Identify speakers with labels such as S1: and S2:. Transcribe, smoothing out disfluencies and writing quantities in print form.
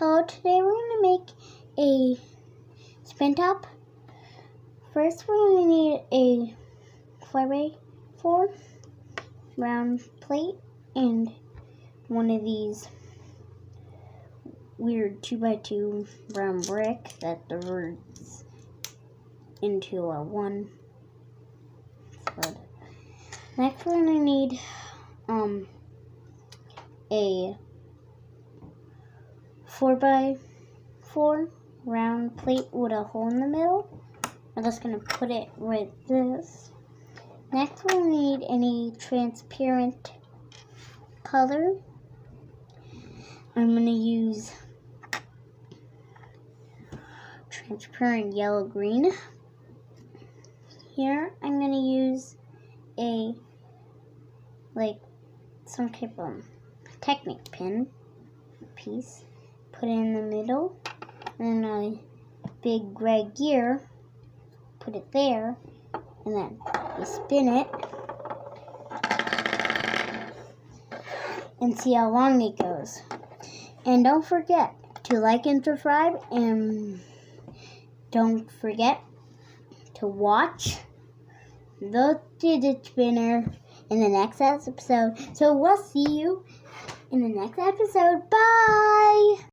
S1: Hello, today we're going to make a spin top. First we're going to need a 4x4 round plate and one of these weird 2x2 round brick that diverts into a one stud. Next we're going to need a 4x4 round plate with a hole in the middle. I'm just going to put it with this. Next we'll need any transparent color. I'm going to use transparent yellow green. Here I'm going to use some type of Technic pin piece. Put it in the middle, and a big red gear, put it there, and then you spin it and see how long it goes. And don't forget to like and subscribe, and don't forget to watch the fidget spinner in the next episode. So we'll see you in the next episode. Bye!